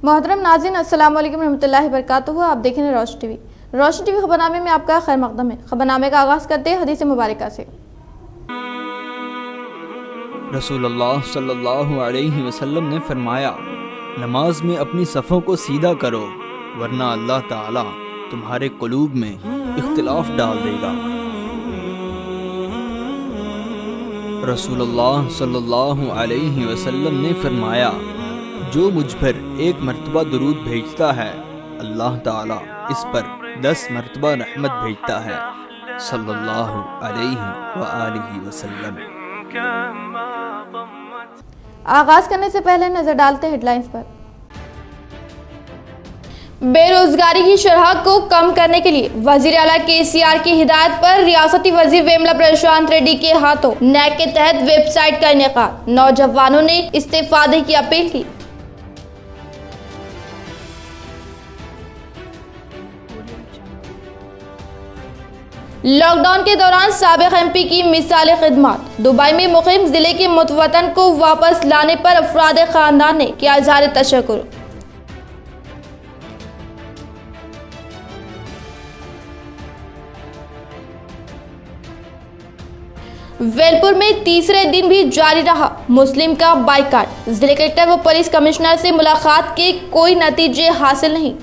मोहतरम नाज़रीन, अस्सलाम वालेकुम रहमतुल्लाहि वबरकातुहू। आप देख रहे हैं रोशन टीवी। रोशन टीवी खबरनामे में आपका खैर मकदम है। खबरनामे का आगाज़ करते हैं हदीस मुबारका से। रसूलुल्लाह सल्लल्लाहु अलैहि वसल्लम ने फरमाया, नमाज में अपनी सफ़ों को सीधा करो वरना अल्लाह ताला तुम्हारे क़ुलूब में इख्तिलाफ डाल देगा। रसूलुल्लाह सल्लल्लाहु अलैहि वसल्लम ने फरमाया, जो मुझ पर एक मर्तबा दुरूद भेजता है अल्लाह ताला इस पर 10 मर्तबा रहमत भेजता है सल्लल्लाहु अलैहि व आलिहि वसल्लम। आगाज़ करने से पहले नजर डालते हेडलाइंस पर। बेरोजगारी की शरह को कम करने के लिए वजीर आला केसीआर की हिदायत पर रियासती वजीर वेमला प्रशांत रेड्डी के हाथों नैक के तहत वेबसाइट का इनेकाद। नौजवानों ने इस्तीफादे की अपील की। लॉकडाउन के दौरान साबिक एमपी की मिसाली खिदमत। दुबई में मुकीम जिले के मुतवतन को वापस लाने पर अफराद खानदान ने किया इज़हार तशक्कुर। वेलपुर में तीसरे दिन भी जारी रहा मुस्लिम का बाइकाट। जिले कलेक्टर व पुलिस कमिश्नर से मुलाकात के कोई नतीजे हासिल नहीं।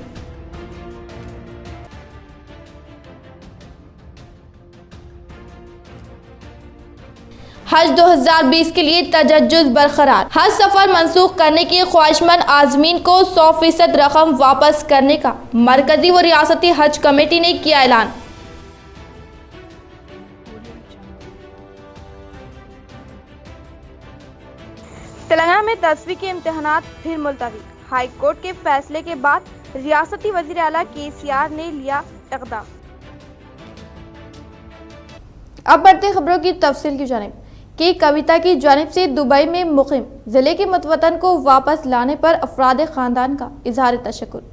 हज 2020 के लिए तजज्जुज बरकरार। हज सफर मंसूख करने की ख्वाहिशमंद आज़मीन को 100% रकम वापस करने का मरकजी व रियासती हज कमेटी ने किया ऐलान। तेलंगाना में 10वीं के इम्तिहानात फिर मुलतवी। हाई कोर्ट के फैसले के बाद रियासती वजीर आला केसीआर ने लिया इक़दाम। अब बढ़ते खबरों की तफसील की जानिब। कि कविता की जानिब से दुबई में मुकीम जिले के मुतवतन को वापस लाने पर अफराद खानदान का इज़हार तशक्कुर।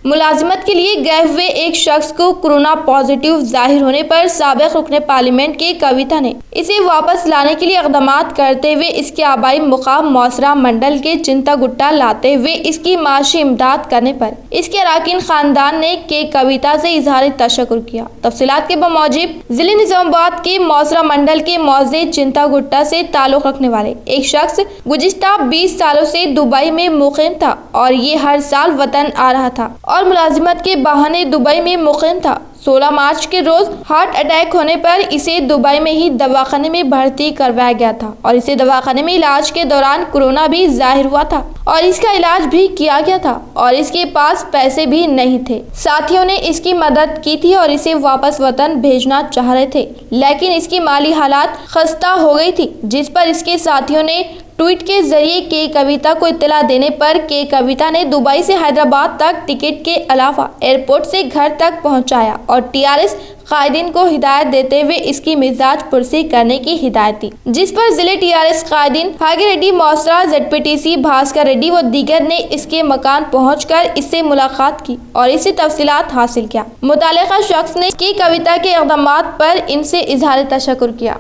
मुलाजिमत के लिए गए हुए एक शख्स को कोरोना पॉजिटिव जाहिर होने पर साबिक रुकने पार्लियामेंट के कविता ने इसे वापस लाने के लिए इक़दामात करते हुए इसके आबाई मुकाम मौसरा मंडल के चिंता गुट्टा लाते हुए इसकी माशी इमदाद करने पर इसके अराकीन खानदान ने के कविता से इज़हार तशक्कुर किया। तफसीलात के बमौजिब जिले निजामाबाद के मौसरा मंडल के मौजे चिंता गुट्टा से ताल्लुक रखने वाले एक शख्स गुज़िश्ता 20 सालों से दुबई में मुकीम था और ये हर साल वतन आ रहा था और मुलाजिमत के बहाने दुबई में मुकीम था। 16 मार्च के रोज हार्ट अटैक होने पर इसे दुबई में ही दवाखाने में भर्ती करवाया गया था और इसे दवाखाने में इलाज के दौरान कोरोना भी जाहिर हुआ था और इसका इलाज भी किया गया था और इसके पास पैसे भी नहीं थे। साथियों ने इसकी मदद की थी और इसे वापस वतन भेजना चाह रहे थे, लेकिन इसकी माली हालात खस्ता हो गई थी, जिस पर इसके साथियों ने ट्वीट के जरिए के कविता को इत्तला देने पर के कविता ने दुबई से हैदराबाद तक टिकट के अलावा एयरपोर्ट से घर तक पहुंचाया और टीआरएस कायदीन को हिदायत देते हुए इसकी मिजाज पुरसी करने की हिदायत दी, जिस पर जिले टीआरएस कायदीन भागी रेड्डी मौसरा, जेडपीटीसी भास्कर रेड्डी व दीगर ने इसके मकान पहुंचकर इससे मुलाकात की और इससे तफसीलात हासिल किया। मुतालिका शख्स ने की कविता के इक़दामात पर इनसे इज़हार तशक्कुर किया।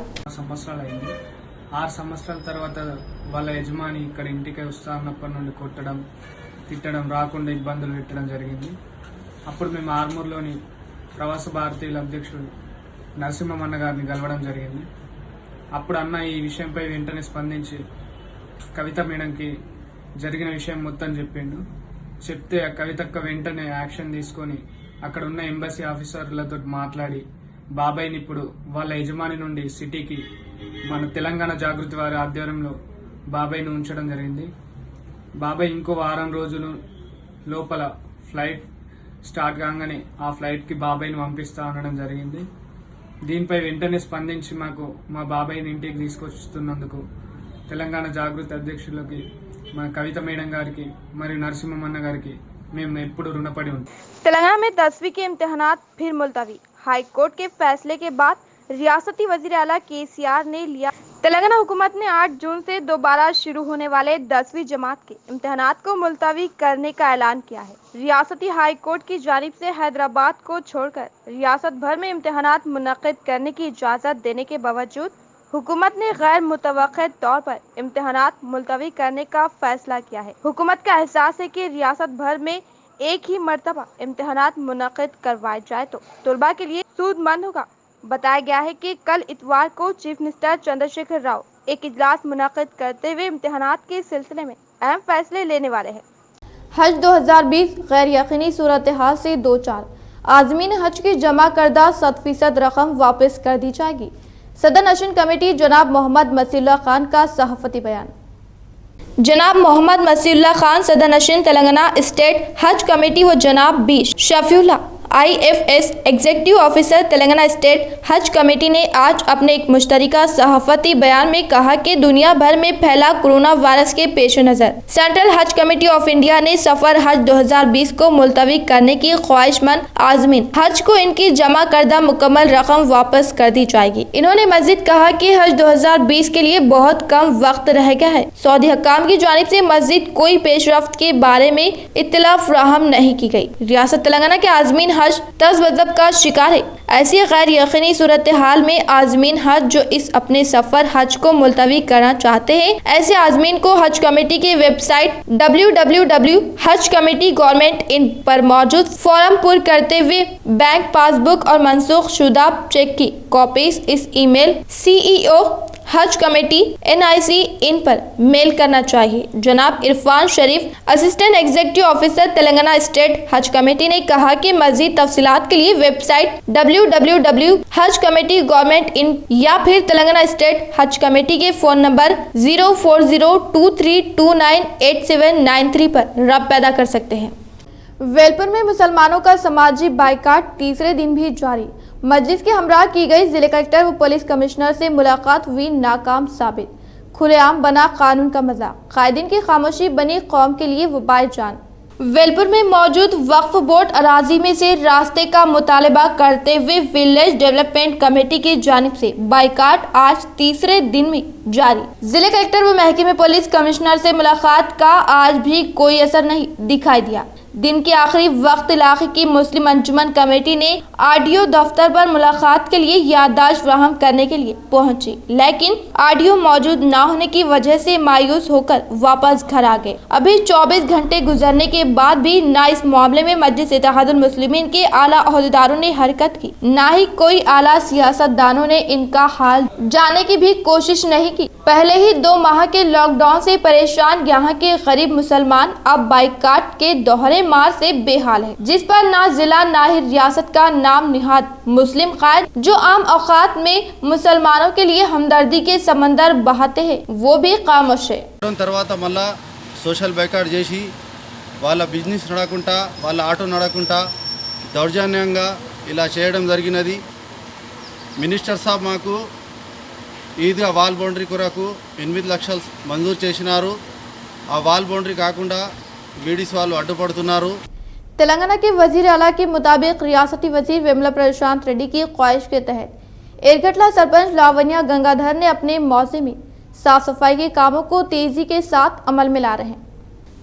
6 సంవత్సరాల తర్వాత వాళ్ళ యజమాని ఇక్కడ ఇంటికి వస్తున్నప్పటి నుండి కొట్టడం, తిట్టడం, రాకుండా ఇబ్బందులు పెట్టడం జరిగింది. అప్పుడు మేము ఆర్మూర్లోని ప్రవాస భారతీయుల అధ్యక్షుడు నరసింహమన్న గారిని కలవడం జరిగింది. అప్పుడు అన్న ఈ విషయంపై వెంటనే స్పందించి కవిత మేడంకి జరిగిన విషయం మొత్తం చెప్పిండు. చెప్తే ఆ కవితక్క వెంటనే యాక్షన్ తీసుకొని అక్కడ ఉన్న ఎంబసీ ఆఫీసర్లతో మాట్లాడి బాబాయ్ని ఇప్పుడు వాళ్ళ యజమాని నుండి సిటీకి మన తెలంగాణ జాగృతి వారి ఆధ్వర్యంలో బాబాయ్ని ఉంచడం జరిగింది. బాబాయ్ ఇంకో వారం రోజులు లోపల ఫ్లైట్ స్టార్ట్ కాగానే ఆ ఫ్లైట్కి బాబాయ్ని పంపిస్తా అనడం జరిగింది. దీనిపై వెంటనే స్పందించి మాకు మా బాబాయ్ని ఇంటికి తీసుకొస్తున్నందుకు తెలంగాణ జాగృతి అధ్యక్షులకి మా కవిత మేడం గారికి మరియు నరసింహమన్న గారికి మేము ఎప్పుడు రుణపడి ఉంటాం. तेलंगाना में 10वीं के इम्तिहानात फिर मुलतवी। हाई कोर्ट के फैसले के बाद रियासती वजीर आला केसीआर ने लिया। तेलंगाना हुकूमत ने 8 जून से दोबारा शुरू होने वाले 10वीं जमात के इम्तिहानात को मुलतवी करने का ऐलान किया है। रियासती हाई कोर्ट की जानिब से हैदराबाद को छोड़कर रियासत भर में इम्तिहानात मुनक्किद करने की इजाज़त देने के बावजूद हुकूमत ने गैर मुतवक्किल तौर पर इम्तिहानात मुलतवी करने का फैसला किया है। हुकूमत का एहसास है कि रियासत भर में एक ही मरतबा इम्तिहानात मुनक्किद करवाए जाए तो तलबा के लिए सूदमंद होगा। बताया गया है कि कल इतवार को चीफ मिनिस्टर चंद्रशेखर राव एक इजलास मुनक्किद करते हुए इम्तिहानात के सिलसिले में अहम फैसले लेने वाले हैं। हज 2020 गैर यकीनी सूरत हाल से दो चार आज़मीन हज की जमा करदा 100% रकम वापस कर दी जाएगी। सदर नशीन कमेटी जनाब मोहम्मद मसीउल्लाह खान का सहाफती बयान। जनाब मोहम्मद मसीउल्लाह खान सदर नशीन तेलंगाना स्टेट हज कमेटी व जनाब B Shafiullah IFS executive officer Telangana state Haj committee ने आज अपने एक मुश्तरका सहाफती बयान में कहा कि दुनिया भर में फैला कोरोना वायरस के पेश नज़र सेंट्रल हज कमेटी ऑफ इंडिया ने सफर हज 2020 को मुलतवी करने की ख्वाहिशमंद आज़मीन हज को इनकी जमा करदा मुकम्मल रकम वापस कर दी जाएगी। इन्होंने मजीद कहा कि हज 2020 के लिए बहुत कम वक्त रह गया है। सऊदी हुक्काम की जानिब से मजीद कोई पेशरफ्त के बारे में इत्तला फराहम नहीं की गई। रियासत तेलंगाना के आज़मीन हज तज़ब्ज़ब का शिकार है। ऐसी गैर यकीनी सूरत हाल में आज़मीन हज जो इस अपने सफर हज को मुलतवी करना चाहते हैं, ऐसे आज़मीन को हज कमेटी की वेबसाइट www.hajcommittee.gov.in पर मौजूद फॉर्म पुर करते हुए बैंक पासबुक और मनसूख शुदा चेक की कॉपीज इस email CEO Haj committee NIC in पर मेल करना चाहिए। जनाब Irfan Sharif assistant executive officer Telangana state Haj committee ने कहा कि मजीद तफसीलात के लिए वेबसाइट www.hajcommittee.gov.in या फिर तेलंगाना स्टेट हज कमेटी के फोन नंबर 04023298793 पर रब्त पैदा कर सकते हैं। वेलपुर में मुसलमानों का समाजी बाइकाट तीसरे दिन भी जारी। मजलिस के हमरा की गई जिले कलेक्टर व पुलिस कमिश्नर से मुलाकात हुई नाकाम साबित। खुलेआम बना कानून का मजाक, कायदीन की खामोशी बनी कौम के लिए वबाए जान। वेलपुर में मौजूद वक्फ बोर्ड अराजी में से रास्ते का मुतालबा करते हुए विलेज डेवलपमेंट कमेटी की जानिब से बाइकाट आज तीसरे दिन में जारी। जिले कलेक्टर व महकमे पुलिस कमिश्नर से मुलाकात का आज भी कोई असर नहीं दिखाई दिया। दिन के आखिरी वक्त इलाके की मुस्लिम अंजुमन कमेटी ने RDO दफ्तर पर मुलाकात के लिए याददाश्त फराहम करने के लिए पहुंची, लेकिन RDO मौजूद न होने की वजह से मायूस होकर वापस घर आ गए। अभी 24 घंटे गुजरने के बाद भी न इस मामले में मजलिस इत्तेहादुल मुस्लिमीन के आला अहदेदारों ने हरकत की, न ही कोई आला सियासतदानों ने इनका हाल जानने की भी कोशिश नहीं की। पहले ही 2 माह के लॉकडाउन से परेशान यहाँ के गरीब मुसलमान अब बाइकाट के दोहरे मार से बेहाल है, जिस पर ना जिला ना ही रियासत का नाम निहाद मुस्लिम कायद जो आम औकात में मुसलमानों के लिए हमदर्दी के समंदर बहाते हैं, वो भी खामोश है। తర్వాత మళ్ళా సోషల్ బైకాట్ చేసి వాళ్ళ బిజినెస్ నడకుంటా వాళ్ళ ఆటో నడకుంటా దౌర్జన్యంగా ఇలా చేయడం జరిగినది। మినిస్టర్ సాబ్ మాకు ఈద్గా వాల్ బౌండరీ కొరకు 8 లక్షలు మంజూరు చేసినారు। ఆ వాల్ బౌండరీ కాకుండా వీడిస్ వాళ్ళు అడ్డుపడుతున్నారు। तेलंगाना के वजीर आला के मुताबिक रियासती वजीर वेमुला प्रशांत रेड्डी की ख्वाहिश के तहत एरगटला सरपंच लावण्या गंगाधर ने अपने मौजे में साफ सफाई के कामों को तेजी के साथ अमल में ला रहे हैं।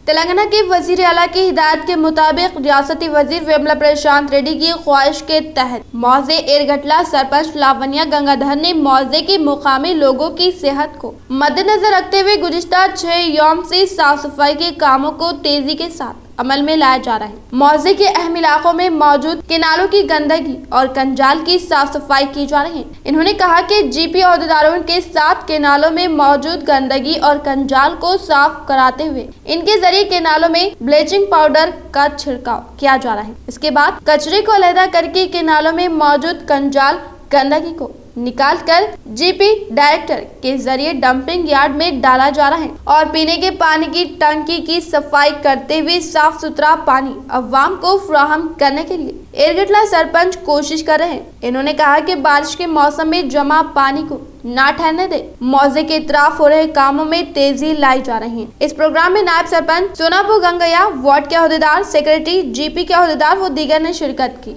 तेलंगाना के वजीर आला की हिदायत के मुताबिक रियासती वजीर वेमुला प्रशांत रेड्डी की ख्वाहिश के तहत मौजे एरगटला सरपंच लावण्या गंगाधर ने मौजे के मुकामी लोगों की सेहत को मद्देनजर रखते हुए गुज़िश्ता 6 यौम से साफ सफाई के कामों को तेजी के साथ अमल में लाया जा रहा है। मौजे के अहम इलाकों में मौजूद केनालों की गंदगी और कंजाल की साफ सफाई की जा रही है। इन्होंने कहा कि GP अहदेदारों के साथ केनालों में मौजूद गंदगी और कंजाल को साफ कराते हुए इनके जरिए केनालों में ब्लीचिंग पाउडर का छिड़काव किया जा रहा है। इसके बाद कचरे को अलहदा करके केनालों में मौजूद कंजाल गंदगी को निकाल कर GP डायरेक्टर के जरिए डंपिंग यार्ड में डाला जा रहा है और पीने के पानी की टंकी की सफाई करते हुए साफ सुथरा पानी अवाम को फराहम करने के लिए एरगटला सरपंच कोशिश कर रहे हैं। इन्होंने कहा कि बारिश के मौसम में जमा पानी को ना ठहरने दे, मौजे के इतराफ हो रहे कामों में तेजी लाई जा रही है। इस प्रोग्राम में नायब सरपंच सोनापुर गंगैया, वार्ड के अहदेदार, सेक्रेटरी, GP के अहदेदार व दीगर ने शिरकत की।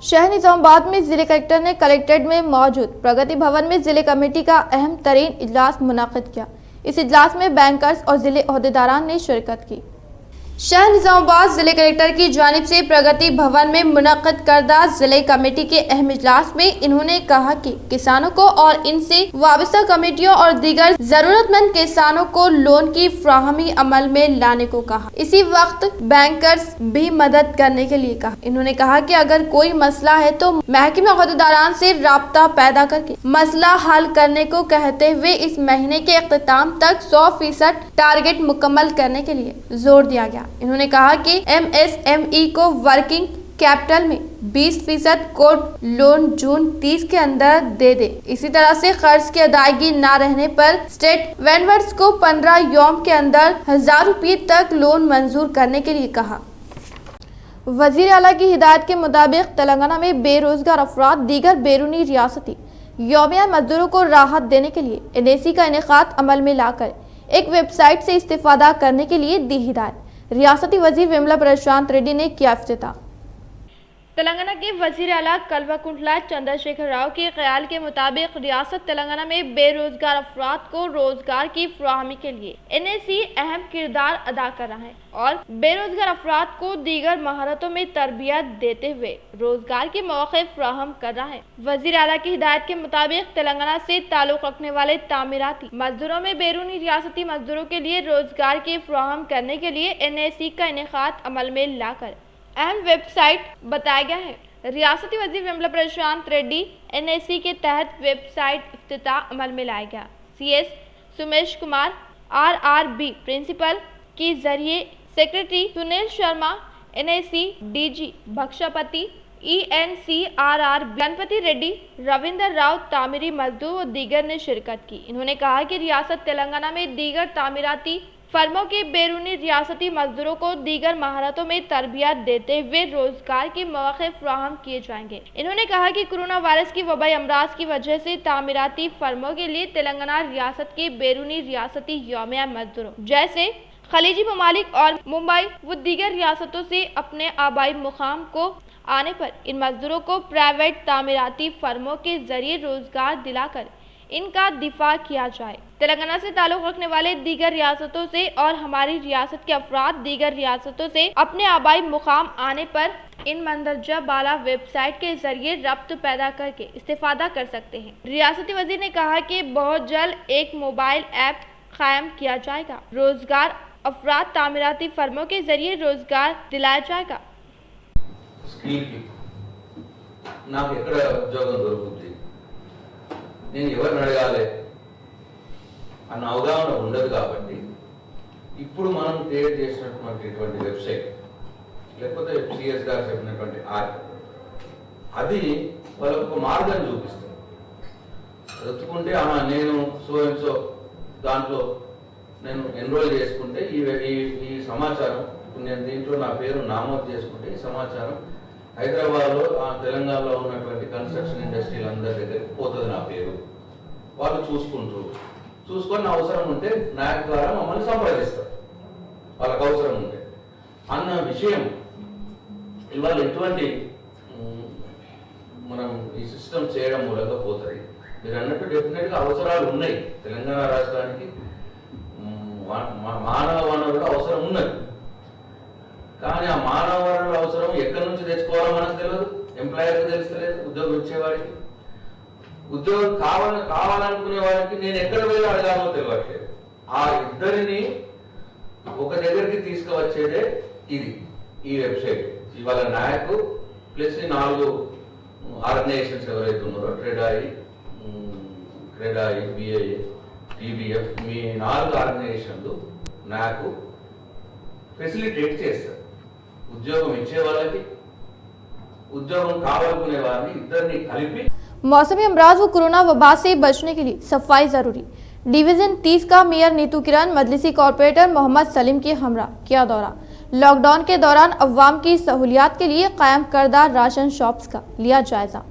शहर निजामाबाद में जिले कलेक्टर ने कलेक्ट्रेट में मौजूद प्रगति भवन में जिले कमेटी का अहम तरीन इजलास मुनाकिद किया। इस इजलास में बैंकर्स और जिले अहदेदारान ने शिरकत की। शहर निजामाबाद जिले कलेक्टर की जानिब से प्रगति भवन में मुनक्किद करदा जिले कमेटी के अहम इजलास में इन्होंने कहा कि किसानों को और इनसे वाबस्ता कमेटियों और दीगर जरूरतमंद किसानों को लोन की फ्राहमी अमल में लाने को कहा। इसी वक्त बैंकर्स भी मदद करने के लिए कहा। इन्होंने कहा कि अगर कोई मसला है तो महकमे अहदेदारान से राब्ता पैदा करके मसला हल करने को कहते हुए इस महीने के इख्तिताम तक 100% टारगेट मुकम्मल करने के लिए जोर दिया गया। इन्होंने कहा कि MSME को वर्किंग कैपिटल में 20% कोड लोन जून 30 के अंदर दे दे। इसी तरह से कर्ज की अदायगी न रहने पर स्टेट वेंडर्स को 15 यौम के अंदर 1000 रुपये तक लोन मंजूर करने के लिए कहा। वजीर आला की हिदायत के मुताबिक तेलंगाना में बेरोजगार अफराद दीगर बैरूनी रियासती यौमिया मजदूरों को राहत देने के लिए NAC का इनेकाद अमल में लाकर एक वेबसाइट से इस्तेफादा करने के लिए दी हिदायत। रियासती वजीर विमला प्रशांत रेड्डी ने किया इफ्तिताह। तेलंगाना के वजीर आला कल्वाकुंटला चंद्रशेखर राव के ख्याल के मुताबिक रियासत तेलंगाना में बेरोजगार अफराद को रोजगार की फ्राहमी के लिए NAC अहम किरदार अदा कर रहा है और बेरोजगार अफराद को दीगर महारतों में तरबियत देते हुए रोजगार के मौके फ्राहम कर रहा है। वजीर आला की हिदायत के मुताबिक तेलंगाना से ताल्लुक रखने वाले तामीराती मजदूरों में बैरूनी रियासती मजदूरों के लिए रोजगार के फ्राहम करने के लिए NAC का इनेकाद अमल में लाकर अहम वेबसाइट बताया गया है। रियासती वजीर विमला प्रशांत रेड्डी NAC के तहत वेबसाइट इफ्तिताह अमल में लाया गया। CS Sumesh Kumar RRB principal के जरिए secretary Sunil Sharma NAC DG Bhakshapati ENCRR Ganapati Reddy Ravinder Rao तामीरी मजदूर और दीगर ने शिरकत की। इन्होंने कहा कि रियासत तेलंगाना में दीगर तामीराती फर्मों के बैरूनी रियासती मजदूरों को दीगर महारतों में तरबियत देते हुए रोजगार के मौके फ्राहम किए जाएंगे। इन्होंने कहा कि कोरोना वायरस की वबाई अमराज की वजह से तामीराती फर्मों के लिए तेलंगाना रियासत के बैरूनी रियासती यौमिया मजदूरों जैसे खलीजी ममालिक और मुंबई व दीगर रियासतों से अपने आबाई मुकाम को आने पर इन मजदूरों को प्राइवेट तामीराती फर्मों के जरिए रोजगार दिलाकर इनका दिफा किया जाए। तेलंगाना से ताल्लुक रखने वाले दीगर रियासतों से और हमारी रियासत के अफराद दीगर रियासतों से अपने आबाई मुकाम आने पर इन मंदरजा बाला वेबसाइट के जरिए रब्त पैदा करके इस्तेफादा कर सकते हैं। रियासती वजीर ने कहा कि बहुत जल्द एक मोबाइल ऐप कायम किया जाएगा। रोजगार अफराद तामीराती फर्मों के जरिए रोजगार दिलाया जाएगा। నేను ఎవరిని అడగాలి అన్న అవగాహన ఉండదు కాబట్టి ఇప్పుడు మనం క్రియేట్ చేసినటువంటి వెబ్సైట్ లేకపోతే CS గారు చెప్పినటువంటి యాప్ అది వాళ్ళకు ఒక మార్గం చూపిస్తుంది. వెతుకుంటే నేను సో దాంట్లో నేను ఎన్రోల్ చేసుకుంటే ఈ సమాచారం నేను దీంట్లో నా పేరు నామోదు చేసుకుంటే ఈ సమాచారం హైదరాబాద్లో తెలంగాణలో ఉన్నటువంటి కన్స్ట్రక్షన్ ఇండస్ట్రీలు అందరి దగ్గరికి పోతుంది. నా పేరు వాళ్ళు చూసుకొని అవసరం ఉంటే నాయక్ ద్వారా మమ్మల్ని సంప్రదిస్తారు వాళ్ళకి అవసరం ఉంటే అన్న విషయం ఇవాళ ఎటువంటి మనం ఈ సిస్టమ్ చేయడం మూలంగా పోతుంది. మీరు అన్నట్టు డెఫినెట్గా అవసరాలు ఉన్నాయి. తెలంగాణ రాష్ట్రానికి మానవ వనరుల అవసరం ఉన్నది. కానీ ఆ మానవ వనరుల అవసరం ఎక్కడి నుంచి తెచ్చుకోవాలో మనకు తెలియదు, ఎంప్లాయర్కి తెలుస్తలేదు, ఉద్యోగం ఇచ్చేవాడికి, ఉద్యోగం కావాలనుకునే వారికి నేను ఎక్కడ పోయి అడగాలో తెలియట్లేదు. ఆ ఇద్దరిని ఒక దగ్గరికి తీసుకువచ్చేదే ఈ వెబ్సైట్. ఇవాళ నాయకు ప్లస్ 4 ఆర్గనైజేషన్స్ ఎవరైతే ఉన్నారో క్రెడాయి BIA TBF మీ 4 ఆర్గనైజేషన్లు నాకు ఫెసిలిటేట్ చేస్తారు. ఉద్యోగం ఇచ్చే వాళ్ళకి ఉద్యోగం కావాలనుకునే వారిని ఇద్దరిని కలిపి मौसमी अमराज व कोरोना वबा से बचने के लिए सफाई जरूरी। डिवीजन 30 का मेयर नीतू किरण मजलिसी कॉर्पोरेटर मोहम्मद सलीम के हमरा किया दौरा। लॉकडाउन के दौरान अवाम की सहूलियात के लिए कायम करदा राशन शॉप्स का लिया जायजा।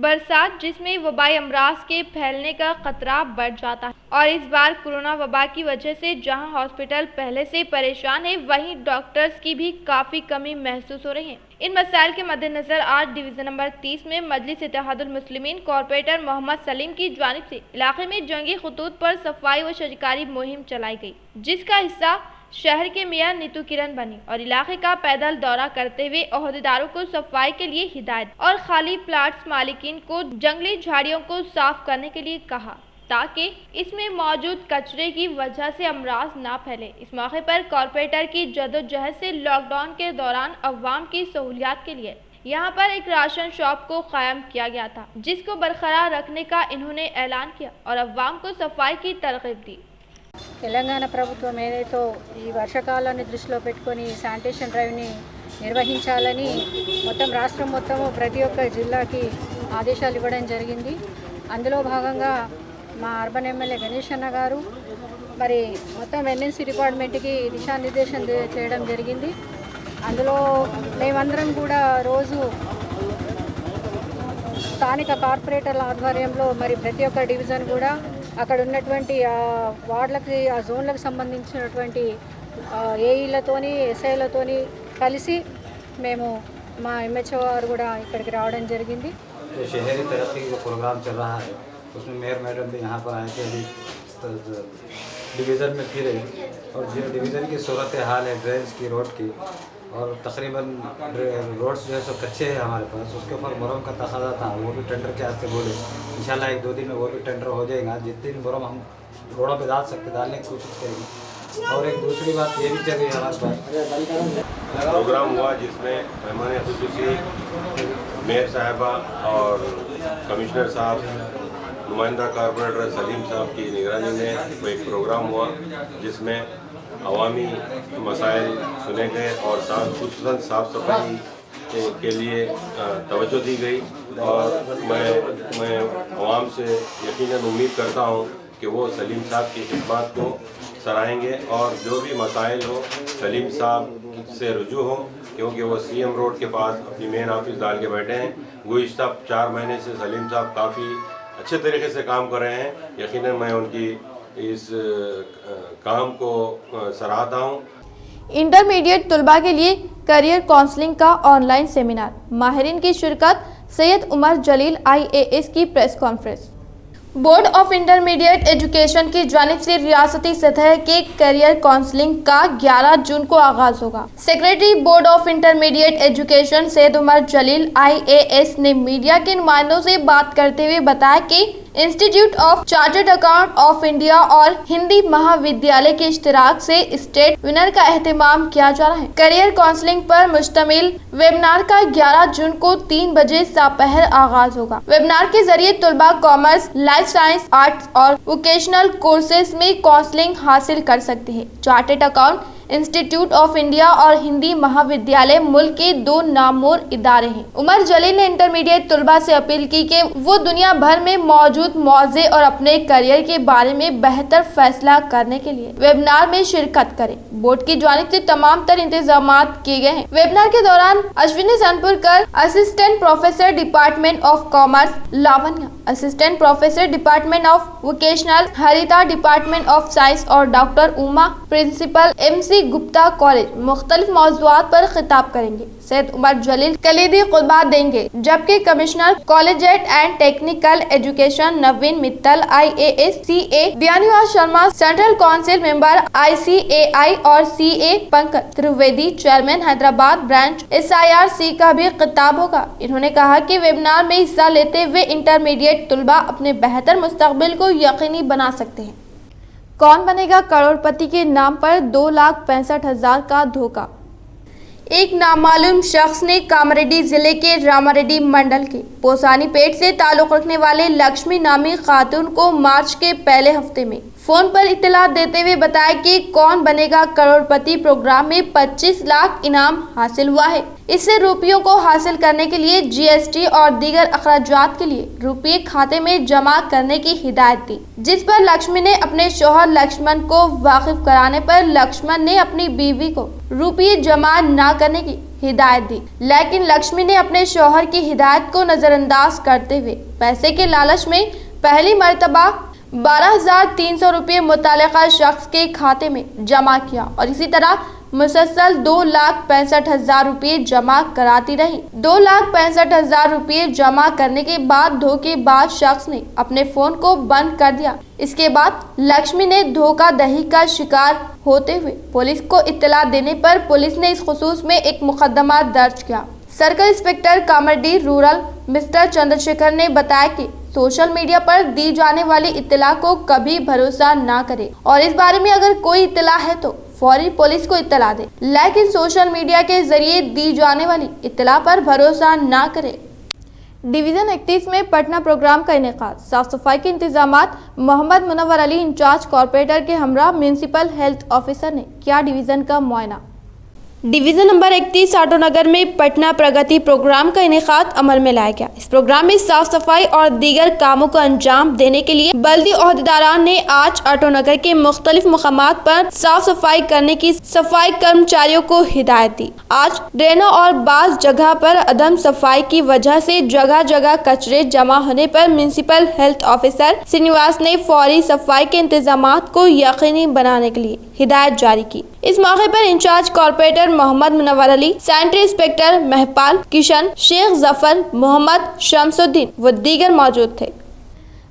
बरसात जिसमें वबाई अमराज के फैलने का खतरा बढ़ जाता है और इस बार कोरोना वबा की वजह से जहां हॉस्पिटल पहले से परेशान है वहीं डॉक्टर्स की भी काफ़ी कमी महसूस हो रही है। इन मसाइल के मद्देनजर आज डिवीजन नंबर 30 में मजलिस इत्तेहादुल मुस्लिमीन कॉर्पोरेटर मोहम्मद सलीम की जानिब से इलाके में जंगी खतूत पर सफाई व शजकारी मुहिम चलाई गई, जिसका हिस्सा शहर के मेयर नीतू किरण बनी और इलाके का पैदल दौरा करते हुए ओहदेदारों को सफाई के लिए हिदायत और खाली प्लाट्स मालिकीन को जंगली झाड़ियों को साफ करने के लिए कहा ताकि इसमें मौजूद कचरे की वजह से अमराज ना फैले। इस मौके पर कॉरपोरेटर की जद्दोजहद से लॉकडाउन के दौरान अवाम की सहूलियात के लिए यहाँ पर एक राशन शॉप को कायम किया गया था, जिसको बरकरार रखने का इन्होंने ऐलान किया और अवाम को सफाई की तरगीब दी। తెలంగాణ ప్రభుత్వం ఏదైతే ఈ వర్షాకాలాన్ని దృష్టిలో పెట్టుకొని శానిటేషన్ డ్రైవ్ని నిర్వహించాలని మొత్తం రాష్ట్రం మొత్తము ప్రతి ఒక్క జిల్లాకి ఆదేశాలు ఇవ్వడం జరిగింది. అందులో భాగంగా మా అర్బన్ ఎమ్మెల్యే గణేష్ అన్న గారు మరి మొత్తం ఎన్ఎన్సీ డిపార్ట్మెంట్కి దిశానిర్దేశం చేయడం జరిగింది. అందులో మేమందరం కూడా రోజు స్థానిక కార్పొరేటర్ల ఆధ్వర్యంలో మరి ప్రతి ఒక్క డివిజన్ కూడా అక్కడ ఉన్నటువంటి వార్డులకి ఆ జోన్లకు సంబంధించినటువంటి ఏఈలతోని ఎస్ఐలతోని కలిసి మేము మా ఎంహెచ్ఓ గారు కూడా ఇక్కడికి రావడం జరిగింది. शहरी तरक्की का प्रोग्राम चल रहा है, उसमें मेयर मैडम भी यहाँ पर आए थे, अभी डिवीज़न में फिरे और जो डिवीज़न की सूरत हाल है ड्रेन्स की, रोड की, और तकरीबन रोड्स जो है सो कच्चे हैं हमारे पास, उसके ऊपर मुरम का तकाजा था, वो भी टेंडर के हाथ से बोले इंशाल्लाह 1-2 दिन में वो भी टेंडर हो जाएगा. जितने दिन मुरम हम रोडों पे डालने की कोशिश करेंगे. और एक दूसरी बात ये भी चल रही है हमारे पास प्रोग्राम हुआ जिसमें मेहमान खुसूसी मेयर साहबा और कमिश्नर साहब, नुमाइंदा कॉर्पोरेटर सलीम साहब की निगरानी में एक प्रोग्राम हुआ जिसमें अवामी मसाइल सुने गए और खुसूसन साफ़ सफाई के लिए तवज्जो दी गई. और मैं अवाम से यकीनन उम्मीद करता हूँ कि वो सलीम साहब की खिदमत को सराहेंगे और जो भी मसाइल हो सलीम साहब से रुजू हो, क्योंकि वो सीएम रोड के पास अपनी मेन ऑफिस डाल के बैठे हैं. गुज़िश्ता 4 महीने से सलीम साहब काफ़ी अच्छे तरीके से काम कर रहे हैं. यकीनन मैं उनकी इस काम को सराहता हूँ. इंटरमीडिएट तलबा के लिए करियर काउंसलिंग का ऑनलाइन सेमिनार, माहिरीन की शिरकत, सैयद उमर जलील IAS की press conference. Board of intermediate education की जानिब से रियासती सतह के करियर काउंसलिंग का 11 जून को आगाज होगा. Secretary board of intermediate education Syed Umar Jaleel IAS ने मीडिया के नुमाइंदों से बात करते हुए बताया कि institute of chartered account of India और हिंदी महाविद्यालय के इश्तिराक से स्टेट विनर का एहतमाम किया जा रहा है. करियर काउंसलिंग पर मुश्तमिल वेबिनार का 11 जून को 3 बजे दोपहर आगाज होगा. वेबिनार के जरिए तलबा कॉमर्स, लाइफ साइंस, आर्ट्स और वोकेशनल कोर्सेज में काउंसलिंग हासिल कर सकते हैं. Chartered account institute of India और हिंदी महाविद्यालय मुल्क के 2 नामवर इदारे हैं. उमर जलील ने इंटरमीडिएट तलबा से अपील की कि वो दुनिया भर में मौजूद मौजे और अपने करियर के बारे में बेहतर फैसला करने के लिए वेबिनार में शिरकत करें. बोर्ड की जानिब से तमाम तर इंतजाम किए गए हैं. वेबिनार के दौरान Ashwini Sanpurkar, assistant professor department of commerce, Lavanya assistant professor department of vocational, Harita department of science और doctor Uma principal MC Gupta college मुख्तलिफ मौज़ूआत पर खिताब करेंगे. सैयद उमर जलील कलीदी खुतबा देंगे, जबकि commissioner collegiate and technical education Naveen Mittal IAS, CA Dayanivas Sharma, central council member ICAI और CA Pankaj Trivedi, chairman Hyderabad branch SIRC का भी खिताब होगा. इन्होंने कहा कि वेबिनार में हिस्सा लेते हुए इंटरमीडिएट तलबा अपने बेहतर मुस्तकबिल को यकीनी बना सकते हैं. कौन बनेगा करोड़पति के नाम पर 2,65,000 का धोखा. एक नामालूम शख्स ने कामारेड्डी जिले के रामारेड्डी मंडल के पोसानी पेट से ताल्लुक रखने वाले लक्ष्मी नामी खातून को मार्च के पहले हफ्ते में फोन पर इत्तला देते हुए बताया कि कौन बनेगा करोड़पति प्रोग्राम में 25 लाख इनाम हासिल हुआ है. इससे रुपयों को हासिल करने के लिए GST और दीगर अखराजात के लिए रुपये खाते में जमा करने की हिदायत दी, जिस पर लक्ष्मी ने अपने शौहर लक्ष्मण को वाकिफ कराने पर लक्ष्मण ने अपनी बीवी को रुपये जमा न करने की हिदायत दी. लेकिन लक्ष्मी ने अपने शौहर की हिदायत को नजरअंदाज करते हुए पैसे के लालच में पहली मर्तबा 12,300 रुपये मुतल्लिका शख्स के खाते में जमा किया और इसी तरह मुसलसल 2,65,000 रुपये जमा कराती रही। 2,65,000 रुपये जमा करने के बाद धोखेबाज शख्स ने अपने फोन को बंद कर दिया। इसके बाद लक्ष्मी ने धोखाधड़ी का शिकार होते हुए पुलिस को इत्तला देने पर पुलिस ने इस खुसूस में एक मुकदमा दर्ज किया। Circle inspector Kamareddy rural mister Chandrashekar ने बताया कि सोशल मीडिया पर दी जाने वाली इत्तला को कभी भरोसा ना करें और इस बारे में अगर कोई इत्तला है तो फौरी पुलिस को इत्तला दे, लेकिन सोशल मीडिया के जरिए दी जाने वाली इत्तला पर भरोसा ना करें। डिवीजन 31 में पटना प्रोग्राम का इनेकाद। साफ सफाई के इंतजामात मोहम्मद मुनव्वर अली इंचार्ज कॉर्पोरेटर के हमरा म्यूनिसिपल हेल्थ ऑफिसर ने किया डिवीजन का मुआयना। डिवीजन नंबर 31 आटो नगर में पटना प्रगति प्रोग्राम का इनेकाद अमल में लाया गया। इस प्रोग्राम में साफ सफाई और दीगर कामों को अंजाम देने के लिए बल्दी ओहदेदारान ने आज आटो नगर के मुख्तलिफ मकामात पर साफ सफाई करने की सफाई कर्मचारियों को हिदायत दी। आज ड्रेनों और बाज जगह पर अदम सफाई की वजह से जगह जगह कचरे जमा होने पर म्यूनिसिपल हेल्थ ऑफिसर श्रीनिवास ने फौरी सफाई के इंतजामात को यकीनी बनाने के लिए हिदायत जारी की। इस मौके पर in charge corporator Mohammed Munawwar Ali, sanitary inspector Mahpal Kishan, Sheikh Zafar, Mohammed Shamsuddin व दीगर मौजूद थे।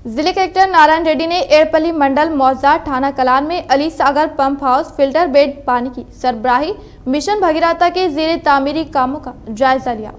जिले कलेक्टर नारायण रेड्डी ने एड़पल्ली मंडल मौजा थाना कलान में अली सागर पंप हाउस फिल्टर बेड पानी की सरबराही मिशन भगीरथा के जेर तामीरी कामों का जायजा लिया।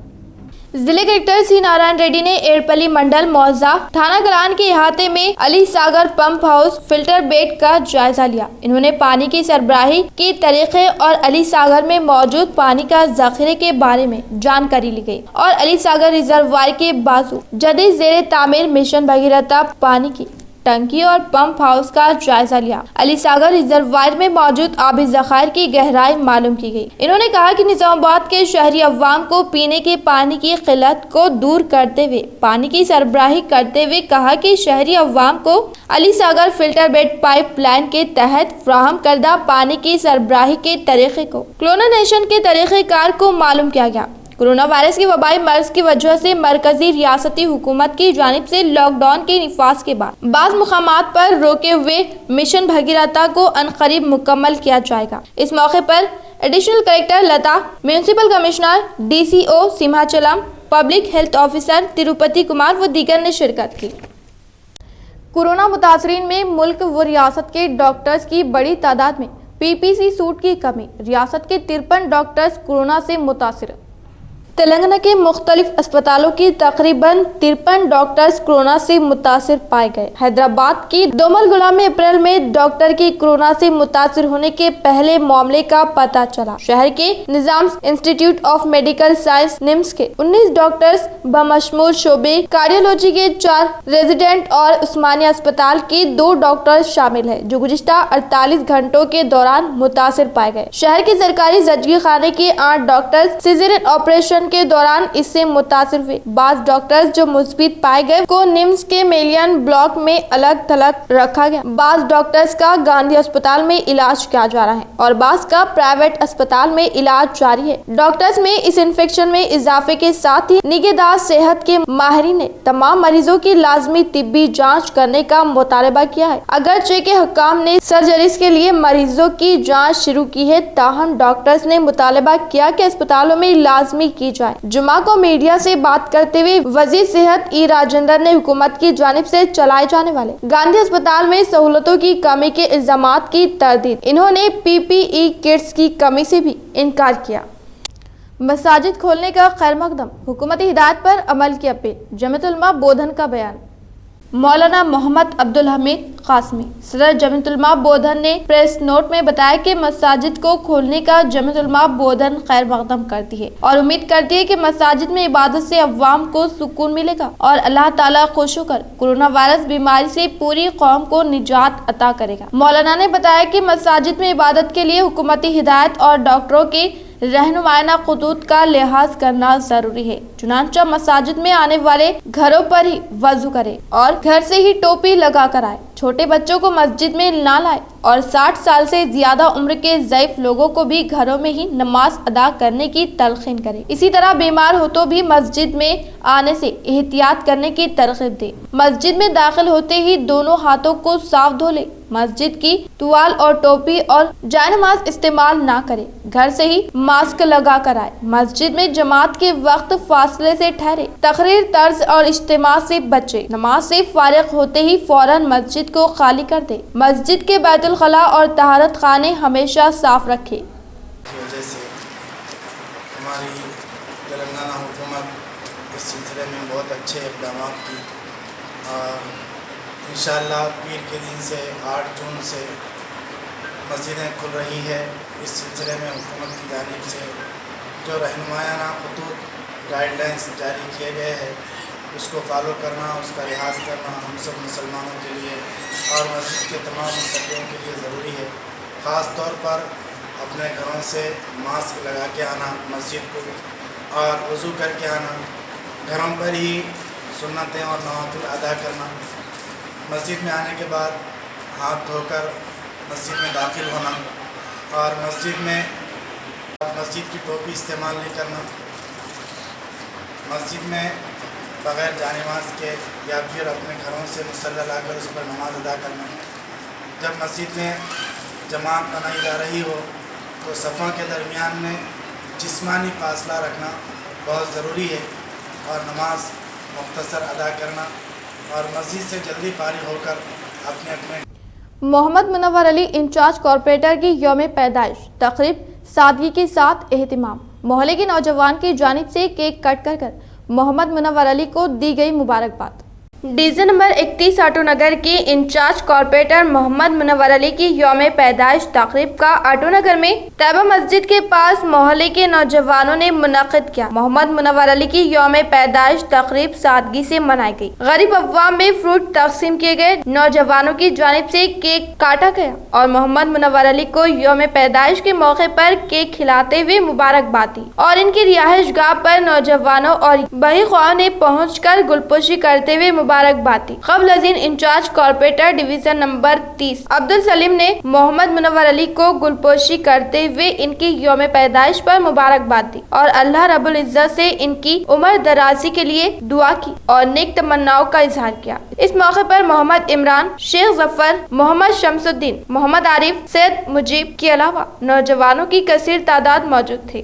जिले कलेक्टर सी नारायण रेड्डी ने एड़पल्ली मंडल मौजा थाना कलान के अहाते में अली सागर पंप हाउस फिल्टर बेड का जायजा लिया। इन्होंने पानी की सरबराही के तरीके और अली सागर में मौजूद पानी का जखीरे के बारे में जानकारी ली गई और अली सागर रिजर्वायर के बाजू जदीद जेर तामीर मिशन भगीरथा पानी की टंकी और पंप हाउस का जायजा लिया। अली सागर रिजर्वायर में मौजूद आबी ज़खायर की गहराई मालूम की गई। इन्होंने कहा कि निजामाबाद के शहरी अवाम को पीने के पानी की किल्लत को दूर करते हुए पानी की सरबराही करते हुए कहा कि शहरी अवाम को अली सागर फिल्टर बेड पाइप लाइन के तहत फ्राहम करदा पानी की सरबराही के तरीके को क्लोरिनेशन के तरीक़ेकार को मालूम किया गया। कोरोना वायरस की वबाई मर्ज की वजह से मरकजी रियासती हुकूमत की जानिब से लॉकडाउन के निफाज के बाद बाज़ मुकामात पर रोके हुए मिशन भगीरथा को अनकरीब मुकम्मल किया जाएगा। इस मौके पर additional collector Lata, municipal commissioner DCO Simhachalam, public health officer Tirupati Kumar व दीगर ने शिरकत की। कोरोना मुतासरीन में मुल्क व रियासत के डॉक्टर्स की बड़ी तादाद में PPC सूट की कमी। रियासत के 53 डॉक्टर्स कोरोना से मुतासिर। तेलंगाना के मुख्तलिफ अस्पतालों की तकरीबन 53 डॉक्टर्स कोरोना से मुतासिर पाए गए। हैदराबाद की दोमलगुड़ा में अप्रैल में डॉक्टर की कोरोना से मुतासिर होने के पहले मामले का पता चला। शहर के Nizam institute of medical science NIMS के 19 डॉक्टर्स बमशमूल शोबे कार्डियोलॉजी के 4 रेजिडेंट और उस्मानिया अस्पताल के 2 डॉक्टर शामिल है जो गुज़िश्ता 48 घंटों के दौरान मुतासिर पाए गए। शहर के सरकारी जजगी खाने के 8 डॉक्टर्स सिजेरियन ऑपरेशन के दौरान इससे मुतासिर हुए। बाज़ डॉक्टर्स जो मुस्बित पाए गए को निम्स के मेलियन ब्लॉक में अलग थलग रखा गया। बाज़ डॉक्टर्स का गांधी अस्पताल में इलाज किया जा रहा है और बाज़ का प्राइवेट अस्पताल में इलाज जारी है। डॉक्टर्स में इस इन्फेक्शन में इजाफे के साथ ही निगहदाश्त सेहत के माहिरीन ने तमाम मरीजों की लाजमी तिब्बी जाँच करने का मुतालबा किया है। अगरचे के हुक्काम ने सर्जरीज के लिए मरीजों की जाँच शुरू की है, ताहम डॉक्टर्स ने मुतालबा किया कि अस्पतालों में लाजमी की जाए। जुमा को मीडिया से बात करते हुए वजीर सेहत ई राजेंद्र ने हुकूमत की जानिब से चलाए जाने वाले गांधी अस्पताल में सहूलतों की कमी के इल्जामात की तरदीद। इन्होंने PPE किट्स की कमी से भी इनकार किया। मसाजिद खोलने का खैर मकदम, हुकूमती हिदायत पर अमल की अपील। जमीयत उलमा बोधन का बयान। मौलाना मोहम्मद अब्दुल हमीद कासमी सदर जमीयत उलमा बोधन ने प्रेस नोट में बताया कि मसाजिद को खोलने का जमीयत उलमा बोधन खैर मकदम करती है और उम्मीद करती है कि मसाजिद में इबादत से अवाम को सुकून मिलेगा और अल्लाह ताला खुश होकर कोरोना वायरस बीमारी से पूरी कौम को निजात अता करेगा। मौलाना ने बताया कि मसाजिद में इबादत के लिए हुकूमती हिदायत और डॉक्टरों के रहनुमाना खुतूत का लिहाज करना जरूरी है। चुनांचा मसाजिद में आने वाले घरों पर ही वजू करे और घर से ही टोपी लगा कर आए। छोटे बच्चों को मस्जिद में ना लाए और 60 साल से ज्यादा उम्र के ज़ईफ लोगों को भी घरों में ही नमाज अदा करने की तलकीन करे। इसी तरह बीमार हो तो भी मस्जिद में आने से एहतियात करने की तरगीब दे। मस्जिद में दाखिल होते ही दोनों हाथों को साफ धो ले। मस्जिद की तुवाल और टोपी और जायनमाज इस्तेमाल ना करे। घर से ही मास्क लगा कर आए। मस्जिद में जमात के वक्त फासले से ठहरे। तकरीर, तर्ज और इज्तिमा से बचे। नमाज से फारिग होते ही फौरन मस्जिद को खाली कर दे। मस्जिद के बैतुल खला और तहारत खाने हमेशा साफ रखे। वजह से हमारी तेलंगाना हुकूमत इस सिलसिले में बहुत अच्छे इक़दाम की और इंशाअल्लाह पीर के दिन से 8 जून से मस्जिदें खुल रही है। इस सिलसिले में हुकूमत की जानिब से जो रहनुमायाना खतूत गाइडलाइंस जारी किए गए हैं उसको फॉलो करना, उसका लिहाज करना हम सब मुसलमानों के लिए और मस्जिद के तमाम मुसल्लियों के लिए ज़रूरी है। ख़ास तौर पर अपने घरों से मास्क लगा के आना मस्जिद को और वज़ू करके आना, घरों पर ही सुन्नतें और नवाफिल अदा करना, मस्जिद में आने के बाद हाथ धोकर मस्जिद में दाखिल होना और मस्जिद की टोपी इस्तेमाल नहीं करना, मस्जिद में बग़ैर जानिमाज़ के या फिर अपने घरों से मुसल्ला लाकर उस पर नमाज अदा करना। जब मस्जिद में जमात बनाई जा रही हो तो सफ़ों के दरमियान में जिस्मानी फ़ासला रखना बहुत ज़रूरी है और नमाज मुख्तसर अदा करना और मस्जिद से जल्दी फारिग होकर अपने मोहम्मद मुनव्वर अली इंचार्ज कॉरपोरेटर की यौम पैदाइश तकरीब सादगी के साथ एहतिमाम। मोहल्ले के नौजवान की जानिब से केक कट कर मोहम्मद मुनव्वर अली को दी गई मुबारकबाद। डिवीजन नंबर 31 ऑटो नगर के इंचार्ज कॉरपोरेटर मोहम्मद मुनव्वर अली की यौम पैदाइश तकरीब का ऑटो नगर में तैयबा मस्जिद के पास मोहल्ले के नौजवानों ने मुनक्किद किया। मोहम्मद मुनव्वर अली की यौम पैदाइश तकरीब सादगी से मनाई गई। गरीब अवाम में फ्रूट तकसीम किए गए। नौजवानों की जानिब से केक काटा गया और मोहम्मद मुनव्वर अली को यौम पैदाइश के मौके पर केक खिलाते हुए मुबारकबाद दी और इनकी रिहाइश गाह पर नौजवानों और बड़ी ख्वाह ने पहुँच कर गुलपोशी करते हुए मुबारकबाद दी। क़ब्ल अज़ीन in charge corporator division number 30 Abdul Salim ने मोहम्मद मुनव्वर अली को गुलपोशी करते हुए इनकी यौम पैदाइश पर मुबारकबाद दी और अल्लाह रब्बुल इज्जत से इनकी उम्र दराजी के लिए दुआ की और नेक तमन्नाओं का इजहार किया। इस मौके पर मोहम्मद इमरान, शेख जफर, मोहम्मद शमसुद्दीन, मोहम्मद आरिफ, सैयद मुजीब के अलावा नौजवानों की कसीर तादाद मौजूद थे।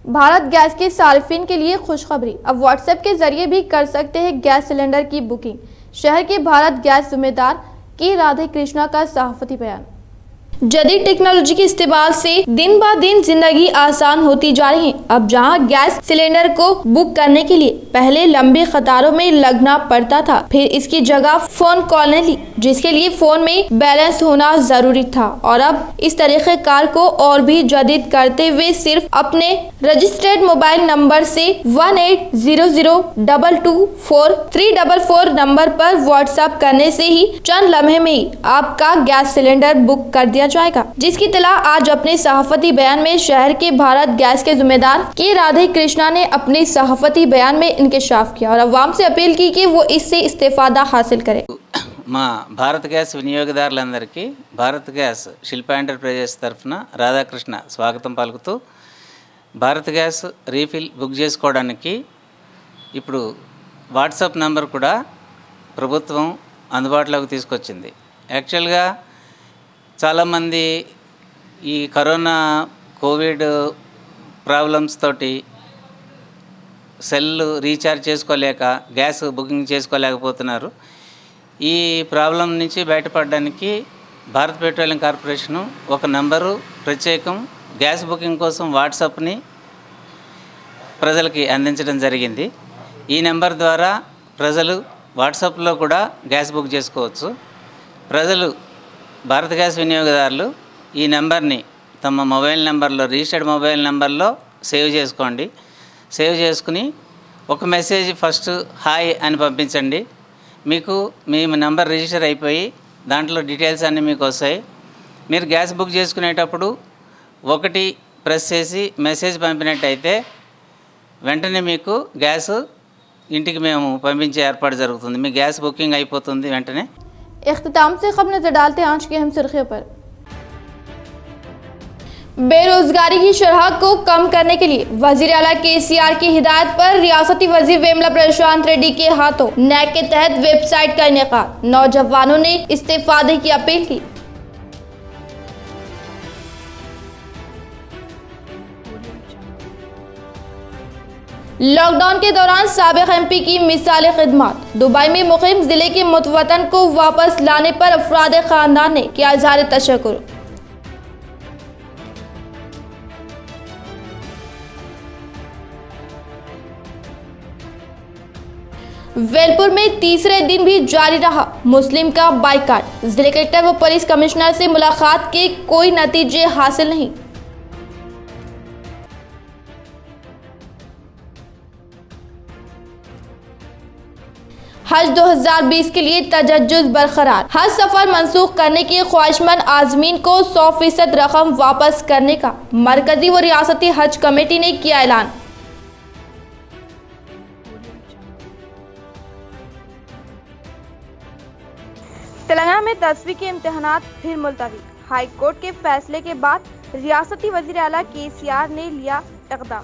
भारत गैस के सार्फिन के लिए खुशखबरी, अब व्हाट्सएप के जरिए भी कर सकते हैं गैस सिलेंडर की बुकिंग। शहर के भारत गैस जिम्मेदार के राधे कृष्णा का सहाफती बयान। जदीद टेक्नोलॉजी के इस्तेमाल से दिन ब दिन जिंदगी आसान होती जा रही है। अब जहां गैस सिलेंडर को बुक करने के लिए पहले लंबी कतारों में लगना पड़ता था, फिर इसकी जगह फोन कॉल ने ली, जिसके लिए फोन में बैलेंस होना जरूरी था। और अब इस तरीके कार को और भी जदीद करते हुए सिर्फ अपने रजिस्टर्ड मोबाइल नंबर से 1800224344 नंबर पर व्हाट्सएप करने से ही चंद लम्हे में ही आपका गैस सिलेंडर बुक कर दिया जाएगा, जिसकी इत्तला आज अपने सहाफती बयान में शहर के भारत गैस के जिम्मेदार के राधे कृष्णा ने अपने सहाफती बयान में इंकशाफ किया और अवाम से अपील की कि वो इससे इस्तेफादा हासिल करें। మా భారత్ గ్యాస్ వినియోగదారులందరికీ భారత్ గ్యాస్ శిల్ప ఎంటర్ప్రైజెస్ తరఫున రాధాకృష్ణ స్వాగతం పలుకుతూ భారత్ గ్యాస్ రీఫిల్ బుక్ చేసుకోవడానికి ఇప్పుడు వాట్సాప్ నంబర్ కూడా ప్రభుత్వం అందుబాటులోకి తీసుకొచ్చింది. యాక్చువల్గా చాలామంది ఈ కరోనా కోవిడ్ ప్రాబ్లమ్స్ తోటి సెల్ రీఛార్జ్ చేసుకోలేక గ్యాస్ బుకింగ్ చేసుకోలేకపోతున్నారు. ఈ ప్రాబ్లం నుంచి బయటపడడానికి భారత్ పెట్రోలియం కార్పొరేషను ఒక నంబరు ప్రత్యేకం గ్యాస్ బుకింగ్ కోసం వాట్సాప్ని ప్రజలకి అందించడం జరిగింది. ఈ నెంబర్ ద్వారా ప్రజలు వాట్సాప్లో కూడా గ్యాస్ బుక్ చేసుకోవచ్చు. ప్రజలు భారత్ గ్యాస్ వినియోగదారులు ఈ నెంబర్ని తమ మొబైల్ నెంబర్లో రిజిస్టర్డ్ మొబైల్ నెంబర్లో సేవ్ చేసుకోండి. సేవ్ చేసుకుని ఒక మెసేజ్ ఫస్ట్ హాయ్ అని పంపించండి. మీకు మీ నెంబర్ రిజిస్టర్ అయిపోయి దాంట్లో డీటెయిల్స్ అన్నీ మీకు వస్తాయి. మీరు గ్యాస్ బుక్ చేసుకునేటప్పుడు 1 ప్రెస్ చేసి మెసేజ్ పంపినట్టయితే వెంటనే మీకు గ్యాస్ ఇంటికి మేము పంపించే ఏర్పాటు జరుగుతుంది. మీ గ్యాస్ బుకింగ్ అయిపోతుంది వెంటనే. اختتام سے خبر نظر ڈالتے ہیں آج کی اہم سرخیوں پر۔ بے روزگاری کی شرح کو کم کرنے کے لیے وزیر اعلیٰ KCR کی ہدایت پر ریاستی وزیر ویملا پرشانت ریڈی کے ہاتھوں نیک کے تحت ویب سائٹ کا انعقاد، نوجوانوں نے استفادے کی اپیل کی۔ لاک ڈاؤن کے دوران سابق MP کی مثالی خدمات، دبئی میں مقیم ضلع کے متوطن کو واپس لانے پر افراد خاندان نے کیا اظہار تشکر۔ ویلپور میں تیسرے دن بھی جاری رہا مسلم کا بائیکاٹ، ضلع کلکٹر و پولیس کمشنر سے ملاقات کے کوئی نتیجے حاصل نہیں۔ حج 2020 کے لیے تجدد برقرار، حج سفر منسوخ کرنے کی خواہشمند عازمین کو 100% رقم واپس کرنے کا مرکزی و ریاستی حج کمیٹی نے کیا اعلان۔ تلنگانہ میں 10ویں کے امتحانات پھر ملتوی، ہائی کورٹ کے فیصلے کے بعد ریاستی وزیر اعلیٰ KCR نے لیا اقدام۔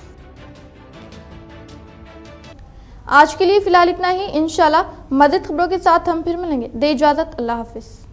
آج کے لیے فی الحال اتنا ہی، انشاءاللہ مزید خبروں کے ساتھ ہم پھر ملیں گے۔ دے اجازت، اللہ حافظ۔